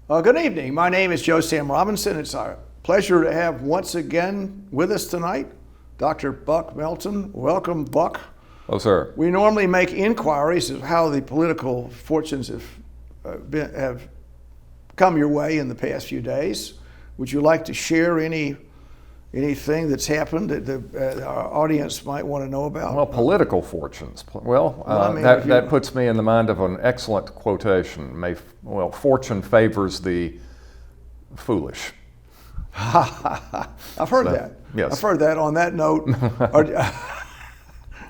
Good evening. My name is Joe Sam Robinson. It's our pleasure to have once again with us tonight Dr. Buck Melton. Welcome, Buck. Oh, sir. We normally make inquiries of how the political fortunes have come your way in the past few days. Would you like to share anything that's happened that our audience might want to know about? Well, political fortunes. Well, I mean, that puts me in the mind of an excellent quotation. Fortune favors the foolish. I've heard that. Yes. I've heard that. On that note,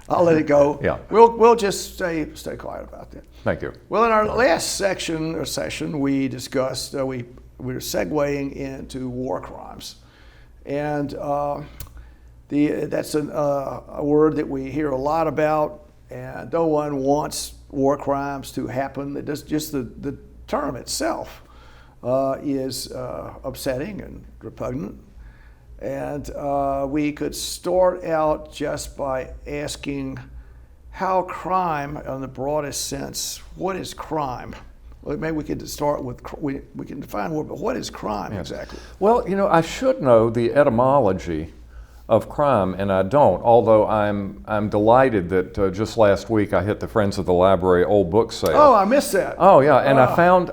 I'll let it go. Yeah. We'll just stay quiet about that. Thank you. Well, in our last session, we discussed we were segueing into war crimes. And that's a word that we hear a lot about, and no one wants war crimes to happen. Just the term itself is upsetting and repugnant. And we could start out just by asking how crime, in the broadest sense, what is crime? Well, maybe we could start with, we can define what, but what is crime exactly? Well, I should know the etymology of crime, and I don't, although I'm delighted that just last week I hit the Friends of the Library old book sale. Oh, I missed that. Oh, yeah, and I found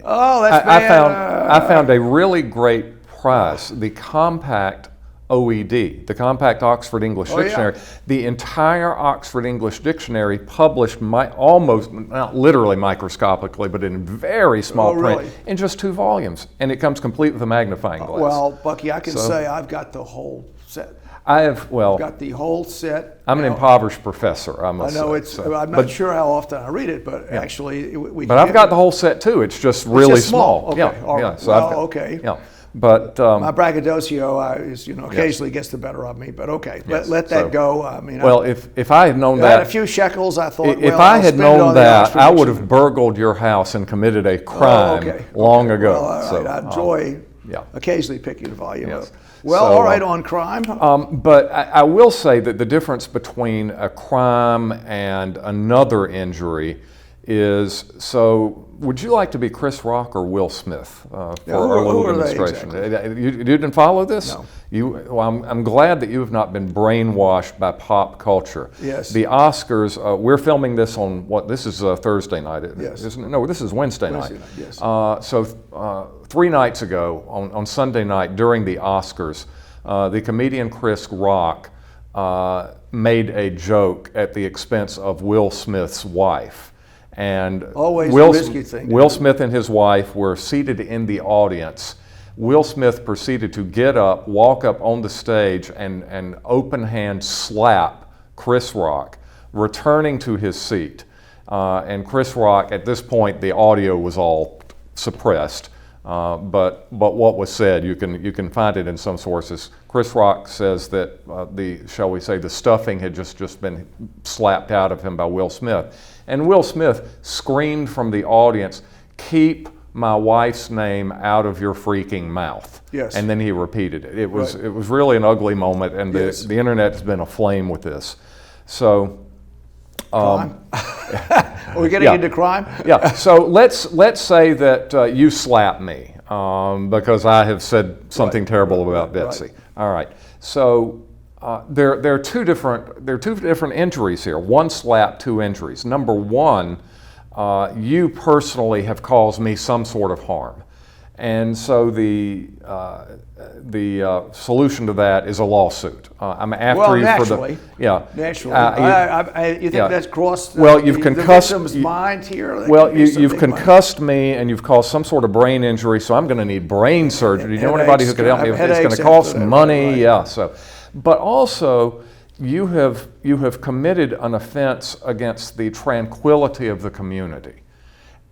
I found a really great prize, the compact OED, the Compact Oxford English Dictionary. Yeah. The entire Oxford English Dictionary published almost, not literally microscopically, but in very small print in just 2 volumes. And it comes complete with a magnifying glass. Well, Bucky, I can say I've got the whole set. I've got the whole set. I'm an impoverished professor, I must say. I know I'm not sure how often I read it, but actually But I've got the whole set too. It's just really small. Okay. Yeah. All right. Yeah. So okay. Yeah. But my braggadocio is occasionally gets the better of me, but okay, let that go. I mean, well, if I had known I that, had a few shekels, I thought. If I had known that, I would have burgled your house and committed a crime long ago. Well, all right. I enjoy occasionally picking the volume up. Well, all right, on crime. But I will say that the difference between a crime and another injury is, so would you like to be Chris Rock or Will Smith for our little demonstration? Exactly? You didn't follow this? No. I'm glad that you have not been brainwashed by pop culture. Yes. The Oscars, we're filming this on this is Thursday night, yes. Isn't it? No, this is Wednesday night. Yes. So 3 nights ago, on Sunday night during the Oscars, the comedian Chris Rock made a joke at the expense of Will Smith's wife. And always a risky thing. Will Smith and his wife were seated in the audience. Will Smith proceeded to get up, walk up on the stage, and open hand slap Chris Rock, returning to his seat. And Chris Rock, at this point, the audio was all suppressed. But what was said, you can find it in some sources. Chris Rock says that the stuffing had just been slapped out of him by Will Smith. And Will Smith screamed from the audience, "Keep my wife's name out of your freaking mouth." Yes. And then he repeated it. It was really an ugly moment, and the internet has been aflame with this. So crime? Are we getting into crime? Yeah. So let's say that you slap me because I have said something terrible about Betsy. Right. All right. So there are two different injuries here. 1 slap, 2 injuries. Number 1, you personally have caused me some sort of harm, and so the solution to that is a lawsuit. I'm after you naturally. for the Naturally. You think that's crossed you've concussed the victim's mind here? Well, you've concussed me and you've caused some sort of brain injury, so I'm going to need brain surgery. Do you know anybody who could help me? It's going to cost money. Right. Yeah. So, but also you have committed an offense against the tranquility of the community,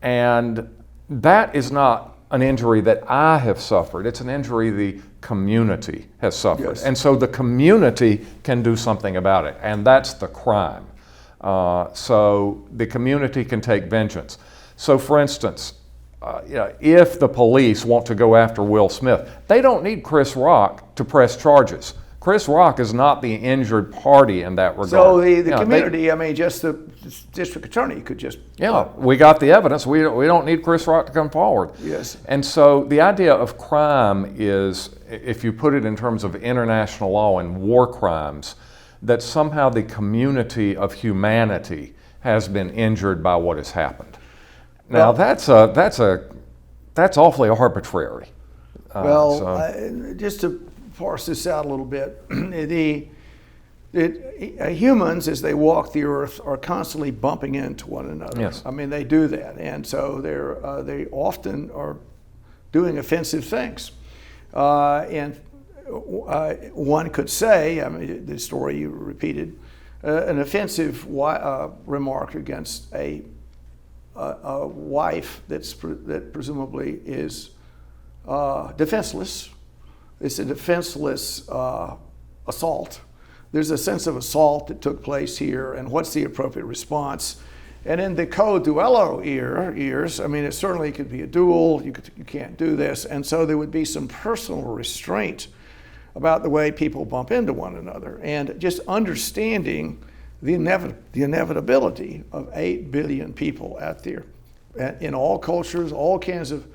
and that is not an injury that I have suffered. It's an injury the community has suffered. Yes. And so the community can do something about it, and that's the crime. So the community can take vengeance. So for instance, if the police want to go after Will Smith, they don't need Chris Rock to press charges. Chris Rock is not the injured party in that regard. So the You know, community, I mean, just the district attorney could just. we got the evidence. We don't need Chris Rock to come forward. Yes. And so the idea of crime is, if you put it in terms of international law and war crimes, that somehow the community of humanity has been injured by what has happened. Now Well, that's awfully arbitrary. Just to parse this out a little bit, humans, as they walk the earth, are constantly bumping into one another. Yes. I mean, they do that, and so they often are doing offensive things. One could say, I mean, the story you repeated, an offensive remark against a wife that presumably is defenseless. It's a defenseless assault. There's a sense of assault that took place here, and what's the appropriate response? And in the co-duello years, I mean, it certainly could be a duel. You can't do this, and so there would be some personal restraint about the way people bump into one another, and just understanding the inevitability of 8 billion people out there in all cultures, all kinds of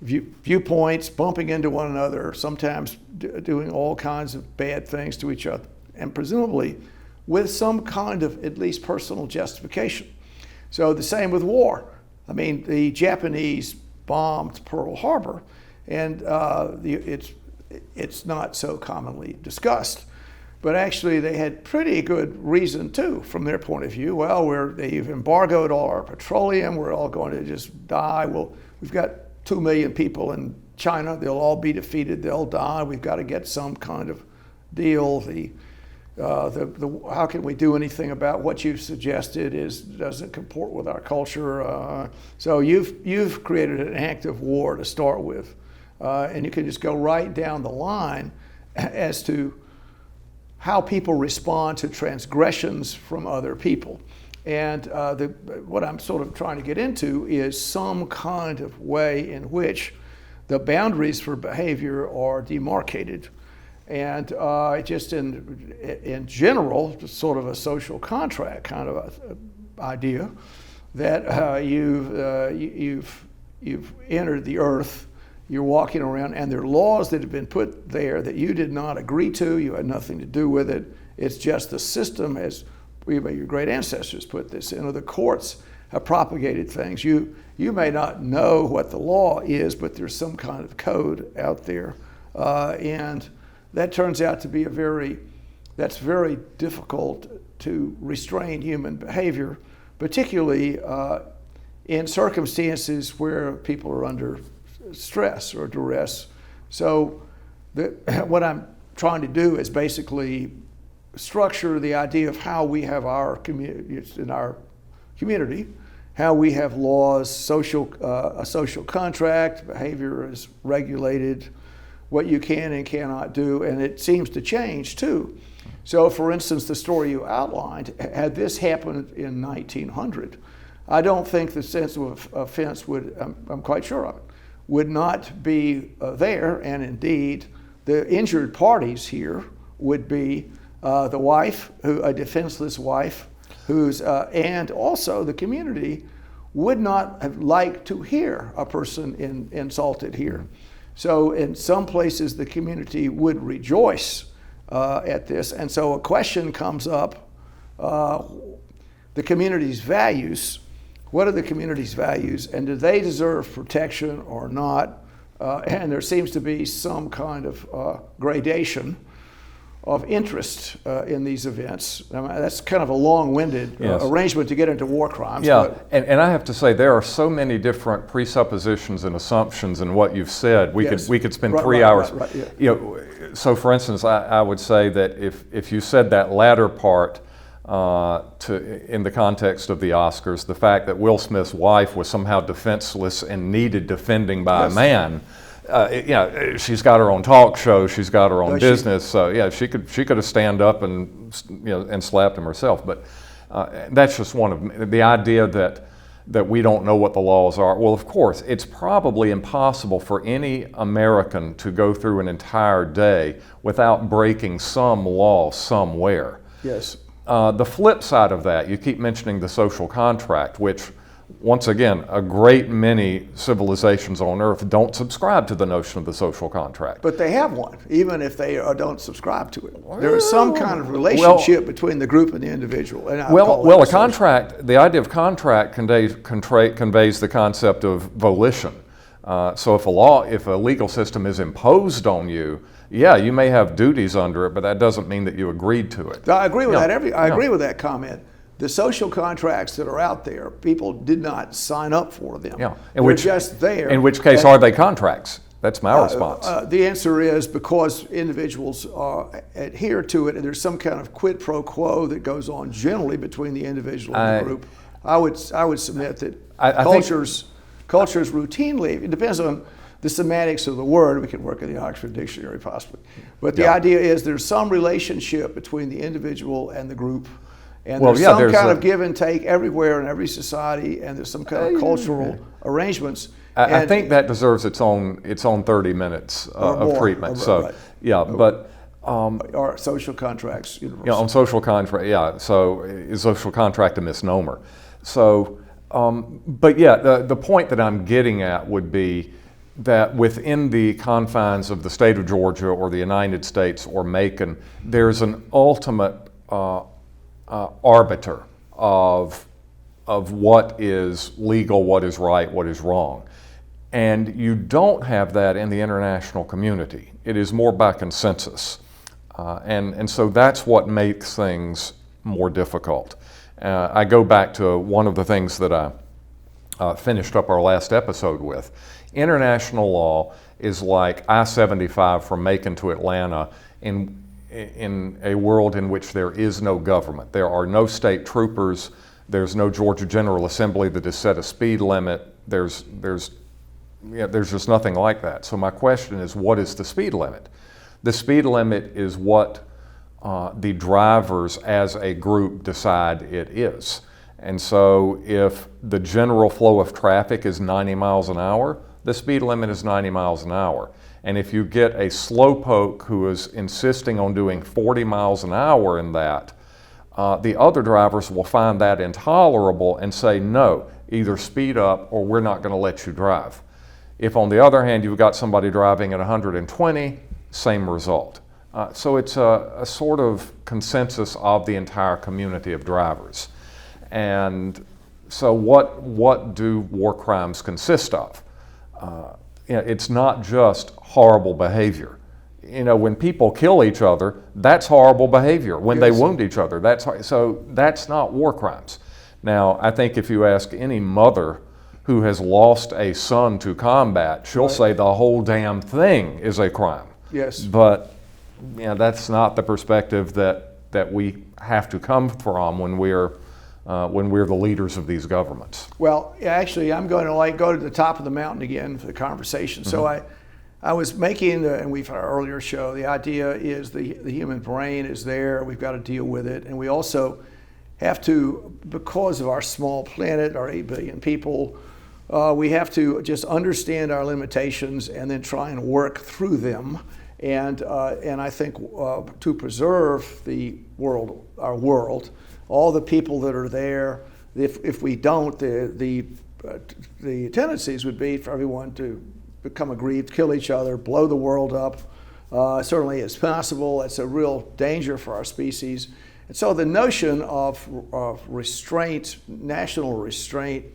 viewpoints, bumping into one another, sometimes doing all kinds of bad things to each other, and presumably with some kind of at least personal justification. So the same with war. I mean, the Japanese bombed Pearl Harbor, and it's not so commonly discussed. But actually, they had pretty good reason, too, from their point of view. Well, they've embargoed all our petroleum. We're all going to just die. Well, we've got 2 million people in China. They'll all be defeated. They'll die. We've got to get some kind of deal. How can we do anything about what you've suggested doesn't comport with our culture. So you've created an act of war to start with. And you can just go right down the line as to how people respond to transgressions from other people. And what I'm sort of trying to get into is some kind of way in which the boundaries for behavior are demarcated. And just in general, sort of a social contract kind of idea that you've entered the earth. You're walking around, and there are laws that have been put there that you did not agree to. You had nothing to do with it. It's just the system, as your great ancestors put this in, or the courts have propagated things. You may not know what the law is, but there's some kind of code out there, and that turns out to be that's very difficult to restrain human behavior, particularly in circumstances where people are under stress or duress. So what I'm trying to do is basically structure the idea of how we have our community, how we have laws, a social contract, behavior is regulated, what you can and cannot do, and it seems to change too. So for instance, the story you outlined, had this happened in 1900, I don't think the sense of offense I'm quite sure of it, would not be there, and indeed the injured parties here would be the wife, a defenseless wife, and also the community would not have liked to hear a person insulted here. So in some places the community would rejoice at this, and so a question comes up, the community's values. What are the community's values, and do they deserve protection or not? And there seems to be some kind of gradation of interest in these events. I mean, that's kind of a long-winded arrangement to get into war crimes. Yeah, and I have to say there are so many different presuppositions and assumptions in what you've said. We could spend 3 hours. Right, yeah. You know, so for instance, I would say that if you said that latter part in the context of the Oscars, the fact that Will Smith's wife was somehow defenseless and needed defending by a man. She's got her own talk show. She's got her own business. So yeah, she could have stand up and and slapped him herself. But that's just one of the idea that that we don't know what the laws are. Well, of course, it's probably impossible for any American to go through an entire day without breaking some law somewhere. Yes. The flip side of that, you keep mentioning the social contract, which, once again, a great many civilizations on Earth don't subscribe to the notion of the social contract. But they have one, even if they don't subscribe to it. There is some kind of relationship between the group and the individual. And a contract, the idea of contract conveys the concept of volition. So if a legal system is imposed on you, yeah, you may have duties under it, but that doesn't mean that you agreed to it. I agree with that. I agree with that comment. The social contracts that are out there, people did not sign up for them. Yeah. They're just there. In which case, are they contracts? That's my response. The answer is because individuals adhere to it, and there's some kind of quid pro quo that goes on generally between the individual and the group. I would submit that cultures routinely, it depends on the semantics of the word. We can work in the Oxford Dictionary possibly. But the idea is there's some relationship between the individual and the group. And there's some kind of give and take everywhere in every society, and there's some kind of cultural arrangements. I think that deserves its own 30 minutes of treatment. Or social contracts. Yeah, on social contract. Yeah, so is social contract a misnomer? So, the point that I'm getting at would be that within the confines of the state of Georgia or the United States or Macon, there's an ultimate arbiter of what is legal, what is right, what is wrong. And you don't have that in the international community. It is more by consensus. And so that's what makes things more difficult. I go back to one of the things that I finished up our last episode with. International law is like I-75 from Macon to Atlanta in a world in which there is no government. There are no state troopers. There's no Georgia General Assembly that has set a speed limit. There's just nothing like that. So my question is, what is the speed limit? The speed limit is what the drivers as a group decide it is. And so if the general flow of traffic is 90 miles an hour, the speed limit is 90 miles an hour. And if you get a slowpoke who is insisting on doing 40 miles an hour in that, the other drivers will find that intolerable and say, no, either speed up or we're not going to let you drive. If on the other hand you've got somebody driving at 120, same result. So it's a sort of consensus of the entire community of drivers. And so what do war crimes consist of? It's not just horrible behavior. When people kill each other, that's horrible behavior. When they wound each other, that's not war crimes. Now, I think if you ask any mother who has lost a son to combat, she'll say the whole damn thing is a crime. Yes. But that's not the perspective that we have to come from when we're the leaders of these governments. Well, actually, I'm going to go to the top of the mountain again for the conversation. Mm-hmm. So I was making, and we've had our earlier show, the idea is the human brain is there, we've got to deal with it, and we also have to, because of our small planet, our 8 billion people, we have to just understand our limitations and then try and work through them. And I think to preserve the world, our world, all the people that are there, if we don't, the tendencies would be for everyone to become aggrieved, kill each other, blow the world up. Certainly it's possible. It's a real danger for our species. And so the notion of restraint, national restraint,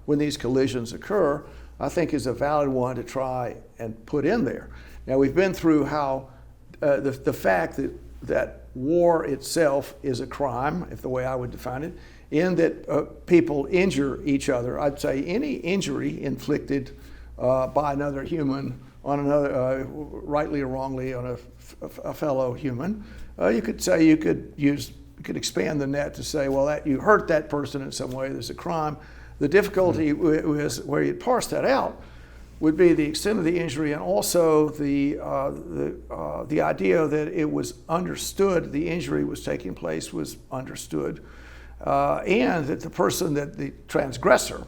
when these collisions occur, I think is a valid one to try and put in there. Now, we've been through how the fact that war itself is a crime, if the way I would define it, in that people injure each other. I'd say any injury inflicted by another human on another, rightly or wrongly, on a fellow human, you could say you could expand the net to say, well, that you hurt that person in some way, there's a crime. The difficulty was where you parse that out would be the extent of the injury, and also the idea that it was understood, the injury was taking place was understood, and that the person, that the transgressor,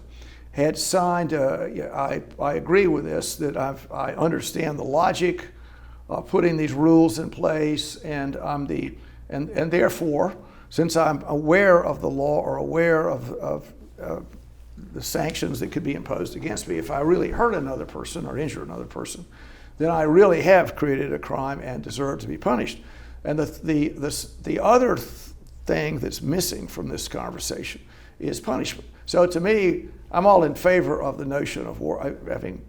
had signed, I agree with this, that I understand the logic of putting these rules in place, and and therefore, since I'm aware of the law or aware of the sanctions that could be imposed against me if I really hurt another person or injure another person, then I really have created a crime and deserve to be punished. And the other thing that's missing from this conversation is punishment. So to me, I'm all in favor of the notion of war, having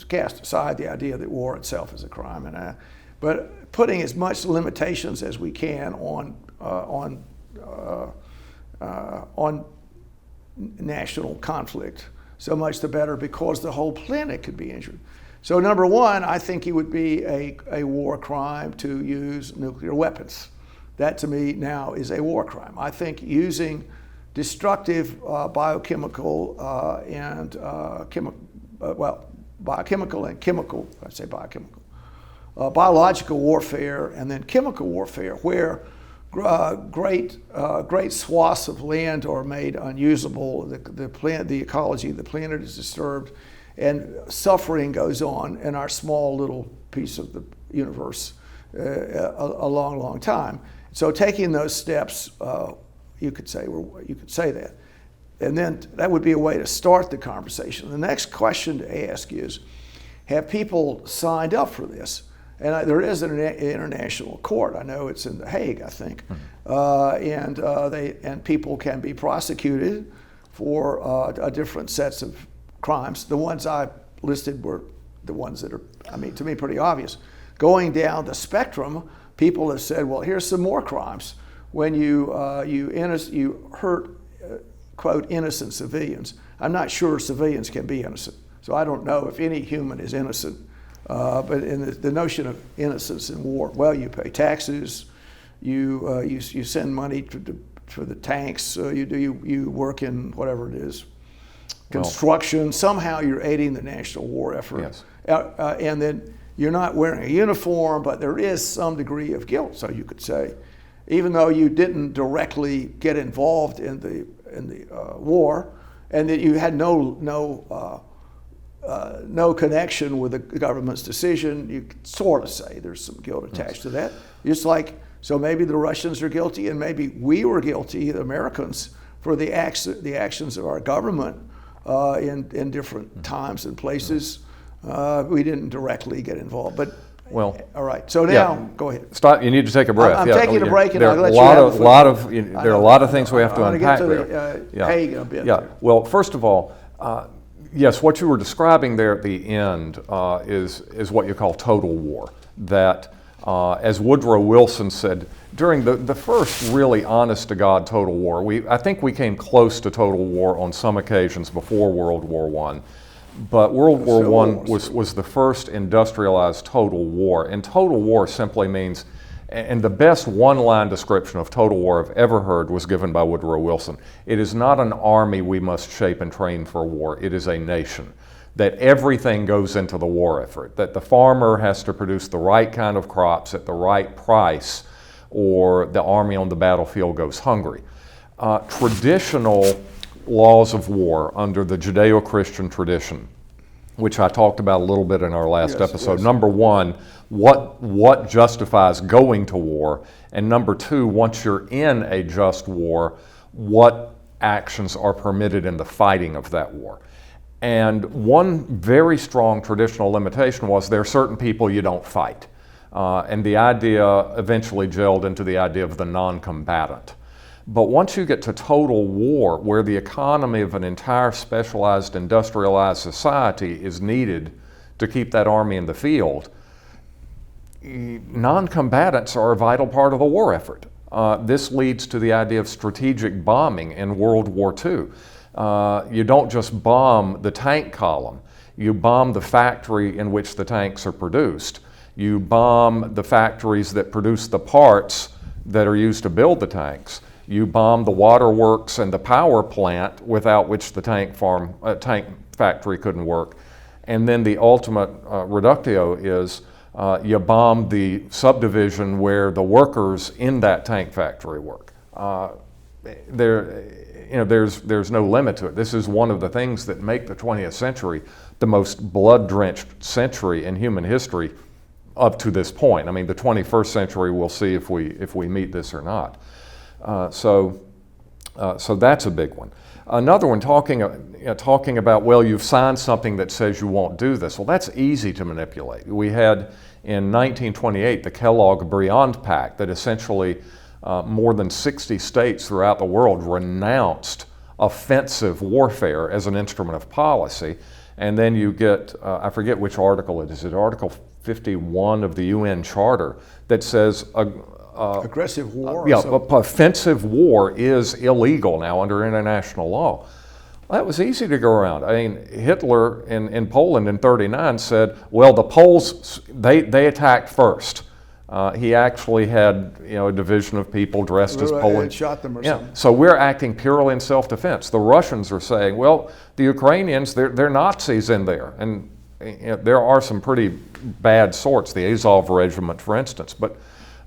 cast aside the idea that war itself is a crime, but putting as much limitations as we can on national conflict. So much the better, because the whole planet could be injured. So number one, I think it would be a war crime to use nuclear weapons. That to me now is a war crime. I think using destructive biochemical biological warfare and then chemical warfare, where great swaths of land are made unusable, the ecology of the planet is disturbed, and suffering goes on in our small little piece of the universe a long, long time. So taking those steps, you could say that. And then that would be a way to start the conversation. The next question to ask is, have people signed up for this? And there is an international court. I know it's in The Hague, I think. And people can be prosecuted for different sets of crimes. The ones I listed were the ones that are, to me, pretty obvious. Going down the spectrum, people have said, well, here's some more crimes. When you hurt, quote, innocent civilians. I'm not sure civilians can be innocent. So I don't know if any human is innocent. But in the notion of innocence in war, well, you pay taxes, you send money for the tanks, you work in whatever it is, construction. Somehow you're aiding the national war effort. Yes. And then you're not wearing a uniform, but there is some degree of guilt. So you could say, even though you didn't directly get involved in the war, and that you had no connection with the government's decision, you could sort of say there's some guilt attached to that. Just like, so maybe the Russians are guilty, and maybe we were guilty, the Americans, for the actions of our government in different times and places. We didn't directly get involved, but well, all right. So now, go ahead. Stop. You need to take a breath. I'm taking a break, and there I'll let are you have the there are a lot of things we have to unpack there. there. Hague in a bit. Yeah. Well, first of all, yes, what you were describing there at the end is what you call total war. That, as Woodrow Wilson said, during the first really honest-to-God total war, I think we came close to total war on some occasions before World War I. But World War I was the first industrialized total war. And total war simply means, and the best one-line description of total war I've ever heard was given by Woodrow Wilson. It is not an army we must shape and train for war. It is a nation. That everything goes into the war effort. That the farmer has to produce the right kind of crops at the right price, or the army on the battlefield goes hungry. Traditional laws of war under the Judeo-Christian tradition, which I talked about a little bit in our last episode. Yes. Number one, what justifies going to war? And number two, once you're in a just war, what actions are permitted in the fighting of that war? And one very strong traditional limitation was there are certain people you don't fight. And the idea eventually gelled into the idea of the non-combatant. But once you get to total war, where the economy of an entire specialized industrialized society is needed to keep that army in the field, non-combatants are a vital part of the war effort. This leads to the idea of strategic bombing in World War II. You don't just bomb the tank column, you bomb the factory in which the tanks are produced. You bomb the factories that produce the parts that are used to build the tanks. You bomb the waterworks and the power plant without which the tank factory couldn't work. And then the ultimate reductio is you bomb the subdivision where the workers in that tank factory work. there's no limit to it. This is one of the things that make the 20th century the most blood-drenched century in human history up to this point. I mean, the 21st century, we'll see if we meet this or not. So that's a big one. Another one talking about, well, you've signed something that says you won't do this. Well, that's easy to manipulate. We had in 1928 the Kellogg-Briand Pact that essentially more than 60 states throughout the world renounced offensive warfare as an instrument of policy. And then you get, I forget which article it is, Article 51 of the UN Charter that says aggressive war. Offensive war is illegal now under international law. Well, that was easy to go around. I mean, Hitler in Poland in '39 said, well, the Poles, they attacked first. He actually had, a division of people dressed as Polish. And shot them or something. So we're acting purely in self-defense. The Russians are saying, well, the Ukrainians, they're Nazis in there. And there are some pretty bad sorts, the Azov Regiment, for instance. But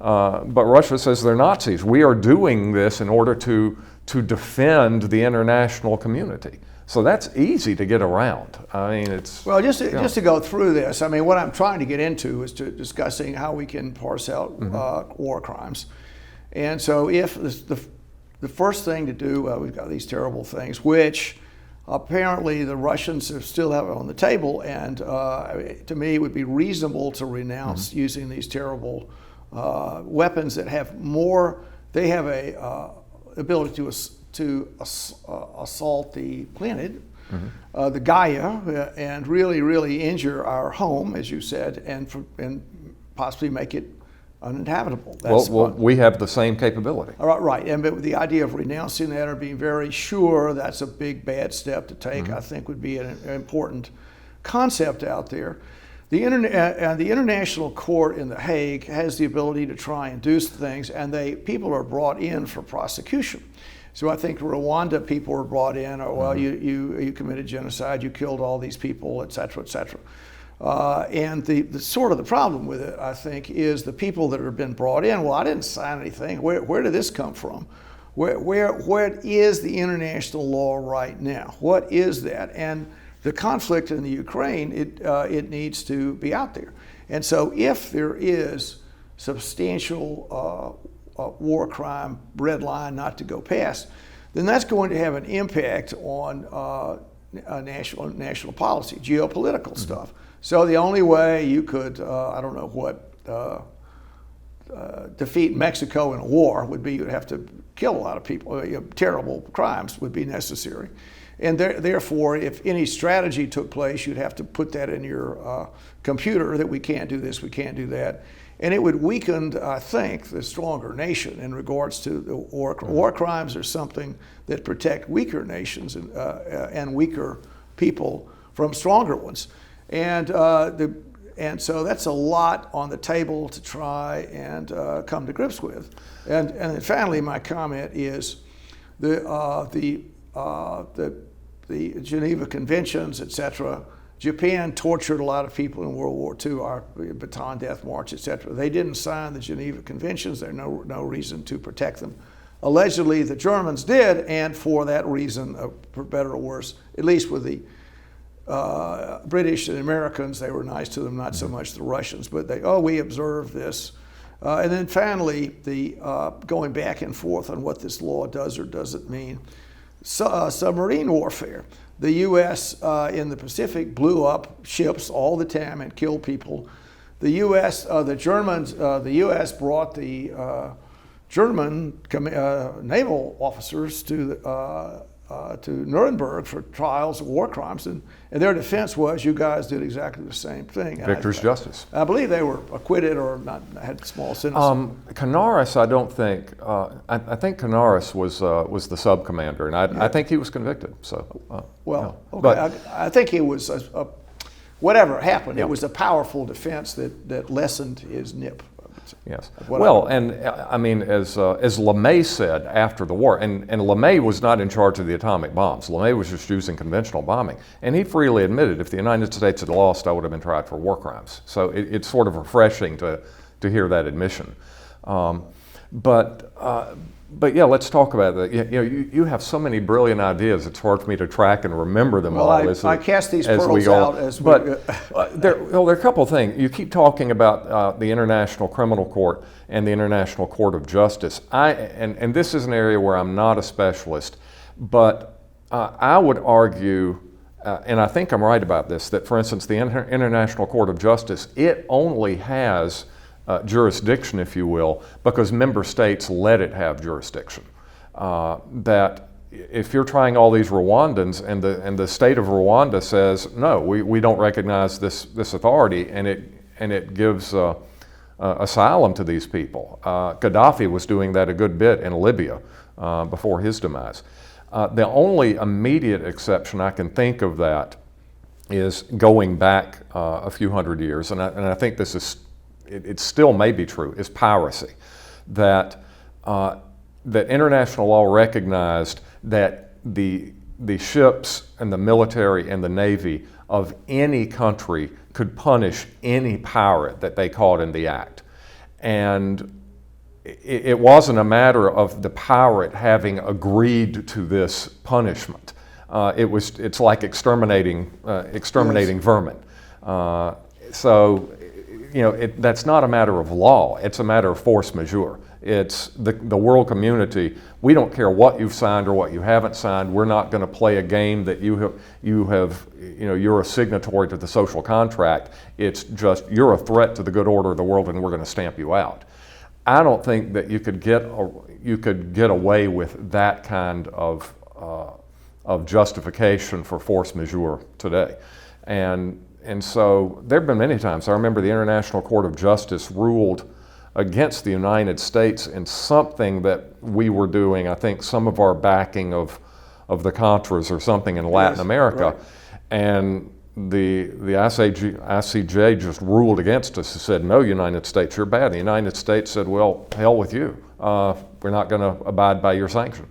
Russia says they're Nazis. We are doing this in order to defend the international community. So that's easy to get around. I mean, it's... Well, just to go through this, I mean, what I'm trying to get into is discussing how we can parse out war crimes. And so if the first thing to do, we've got these terrible things, which apparently the Russians still have on the table, and to me it would be reasonable to renounce using these terrible weapons that have more, they have a ability to assault the planet, the Gaia, and really injure our home, as you said, and possibly make it uninhabitable. Well, we have the same capability. Right, and but the idea of renouncing that or being very sure that's a big bad step to take, I think would be an important concept out there. The International Court in The Hague has the ability to try and do things, and people are brought in for prosecution. So I think Rwanda people were brought in, or well, you committed genocide, you killed all these people, et cetera, et cetera. And the sort of the problem with it, I think, is the people that have been brought in. Well, I didn't sign anything. Where did this come from? Where is the international law right now? What is that? And the conflict in the Ukraine, it needs to be out there. And so if there is substantial war crime, red line not to go past, then that's going to have an impact on national policy, geopolitical stuff. So the only way you could, I don't know what, defeat Mexico in a war would be you'd have to kill a lot of people. Terrible crimes would be necessary. And therefore, if any strategy took place, you'd have to put that in your computer that we can't do this, we can't do that. And it would weaken, I think, the stronger nation in regards to the war. War crimes are something that protect weaker nations and weaker people from stronger ones. And so that's a lot on the table to try and come to grips with. And then finally, my comment is the Geneva Conventions, et cetera. Japan tortured a lot of people in World War II, our Bataan Death March, et cetera. They didn't sign the Geneva Conventions. There's no reason to protect them. Allegedly, the Germans did, and for that reason, for better or worse, at least with the British and Americans, they were nice to them, not so much the Russians, but we observed this. And then finally, the going back and forth on what this law does or doesn't mean. Submarine warfare. The U.S. In the Pacific blew up ships all the time and killed people. The U.S., the Germans, the U.S. brought the German naval officers to Nuremberg for trials of war crimes, and their defense was, you guys did exactly the same thing. Victor's justice. I believe they were acquitted or not, had small sentences. Canaris, I don't think. I think Canaris was the sub commander, and I think he was convicted. So okay. But I think it was whatever happened. It was a powerful defense that lessened his nip. Yes. Well, and I mean, as LeMay said after the war, and LeMay was not in charge of the atomic bombs. LeMay was just using conventional bombing. And he freely admitted, if the United States had lost, I would have been tried for war crimes. So it's sort of refreshing to hear that admission. But But yeah, let's talk about that. You have so many brilliant ideas. It's hard for me to track and remember them all. Well, I cast these as pearls we go out on. as we But there are a couple of things. You keep talking about the International Criminal Court and the International Court of Justice. And this is an area where I'm not a specialist, but I would argue, and I think I'm right about this, that for instance, the International Court of Justice, it only has jurisdiction, if you will, because member states let it have jurisdiction. That if you're trying all these Rwandans and the state of Rwanda says, no, we don't recognize this authority, and it gives asylum to these people. Gaddafi was doing that a good bit in Libya before his demise. The only immediate exception I can think of that is going back a few hundred years, and I think this is it still may be true, is piracy. That international law recognized that the ships and the military and the navy of any country could punish any pirate that they caught in the act. And it wasn't a matter of the pirate having agreed to this punishment. It's like exterminating vermin. So that's not a matter of law. It's a matter of force majeure. It's the world community. We don't care what you've signed or what you haven't signed. We're not going to play a game that you're a signatory to the social contract. It's just you're a threat to the good order of the world, and we're going to stamp you out. I don't think that you could get away with that kind of justification for force majeure today, and so there have been many times. I remember the International Court of Justice ruled against the United States in something that we were doing. I think some of our backing of the Contras or something in Latin America, right. And the ICJ just ruled against us and said, no, United States, you're bad. The United States said, well, hell with you. We're not going to abide by your sanction.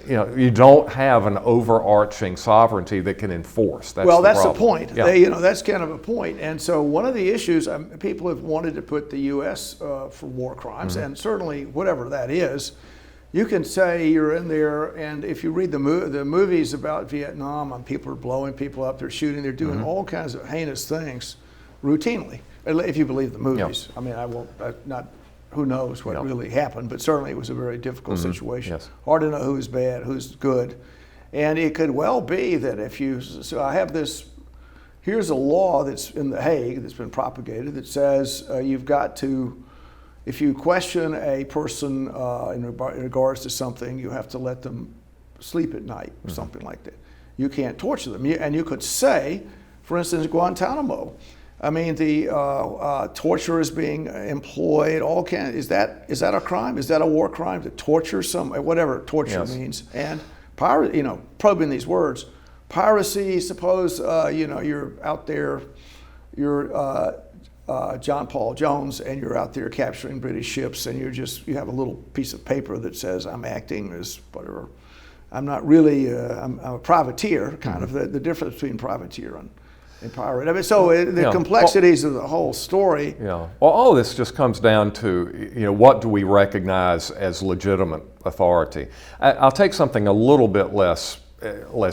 You don't have an overarching sovereignty that can enforce. That's the point. Yeah. That's kind of a point. And so one of the issues, people have wanted to put the U.S. For war crimes, and certainly whatever that is, you can say you're in there, and if you read the movies about Vietnam, and people are blowing people up, they're shooting, they're doing all kinds of heinous things routinely, if you believe the movies. Yep. I mean, who knows what really happened, but certainly it was a very difficult situation. Yes. Hard to know who's bad, who's good. And it could well be that so I have here's a law that's in The Hague that's been propagated that says you've got to, if you question a person in regards to something, you have to let them sleep at night or something like that. You can't torture them. And you could say, for instance, Guantanamo, I mean, the torture is being employed. Is that a crime? Is that a war crime to torture whatever torture means? And probing these words, piracy. Suppose you're out there, you're John Paul Jones, and you're out there capturing British ships, and you have a little piece of paper that says I'm acting as whatever. I'm not really. I'm a privateer, kind of the difference between privateer and pirate. I mean, so the complexities of the whole story. Yeah. Well, all of this just comes down to what do we recognize as legitimate authority. I'll take something a little bit less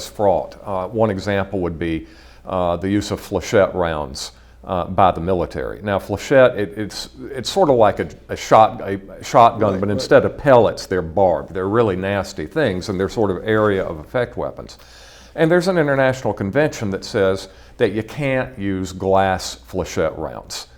fraught. One example would be the use of flechette rounds by the military. Now, flechette, it's sort of like a shotgun, but instead of pellets, they're barbed. They're really nasty things, and they're sort of area of effect weapons. And there's an international convention that says that you can't use glass flechette rounds.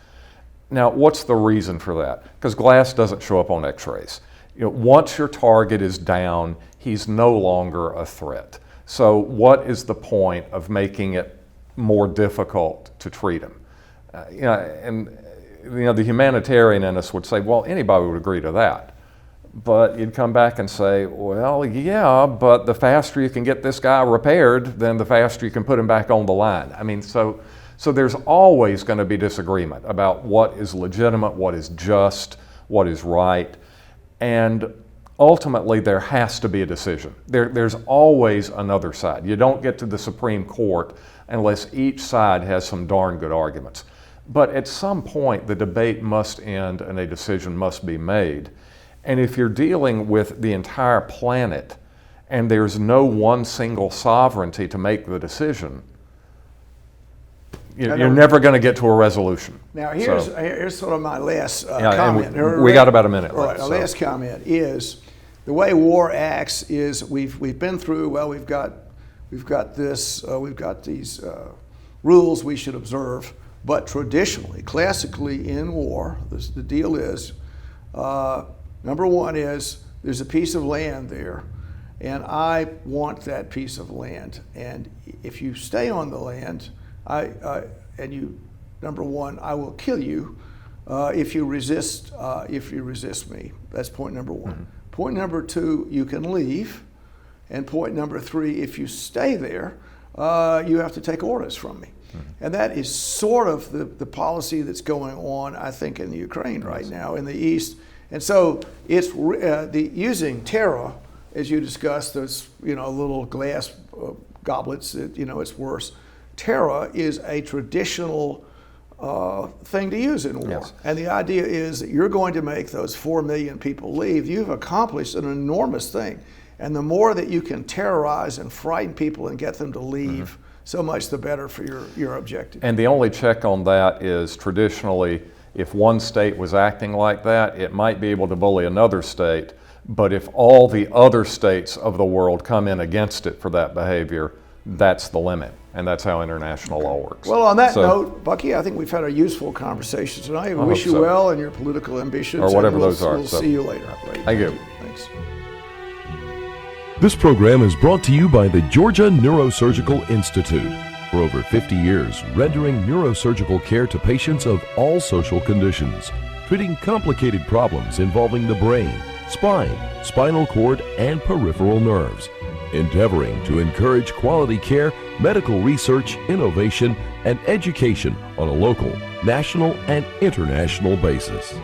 Now, what's the reason for that? Because glass doesn't show up on x-rays. Once your target is down, he's no longer a threat. So what is the point of making it more difficult to treat him? The humanitarian in us would say, well, anybody would agree to that. But you'd come back and say, well, yeah, but the faster you can get this guy repaired, then the faster you can put him back on the line. I mean, so there's always going to be disagreement about what is legitimate, what is just, what is right. And ultimately, there has to be a decision. There's always another side. You don't get to the Supreme Court unless each side has some darn good arguments. But at some point, the debate must end and a decision must be made. And if you're dealing with the entire planet and there's no one single sovereignty to make the decision, you're never going to get to a resolution. Now, here's sort of my last Yeah, comment. we got about a minute All right, left. our last comment is the way war acts is we've been through, well, we've got this, we've got these rules we should observe, but traditionally, classically in war, the deal is, number one is there's a piece of land there, and I want that piece of land. And if you stay on the land, number one, I will kill you if you resist me. That's point number one. Mm-hmm. Point number two, you can leave. And point number three, if you stay there, you have to take orders from me. Mm-hmm. And that is sort of the policy that's going on, I think, in the Ukraine right now, in the East. And so it's using terror, as you discussed, those little glass goblets. It's worse. Terror is a traditional thing to use in war. Yes. And the idea is that you're going to make those 4 million people leave. You've accomplished an enormous thing. And the more that you can terrorize and frighten people and get them to leave, mm-hmm. so much the better for your objective. And the only check on that is traditionally, if one state was acting like that, it might be able to bully another state. But if all the other states of the world come in against it for that behavior, that's the limit. And that's how international law works. Well, on that note, Bucky, I think we've had a useful conversation tonight. We wish you well in your political ambitions. Or whatever those are. We'll see you later. Great. Thank you. Thanks. This program is brought to you by the Georgia Neurosurgical Institute. For over 50 years, rendering neurosurgical care to patients of all social conditions, treating complicated problems involving the brain, spine, spinal cord, and peripheral nerves. Endeavoring to encourage quality care, medical research, innovation, and education on a local, national, and international basis.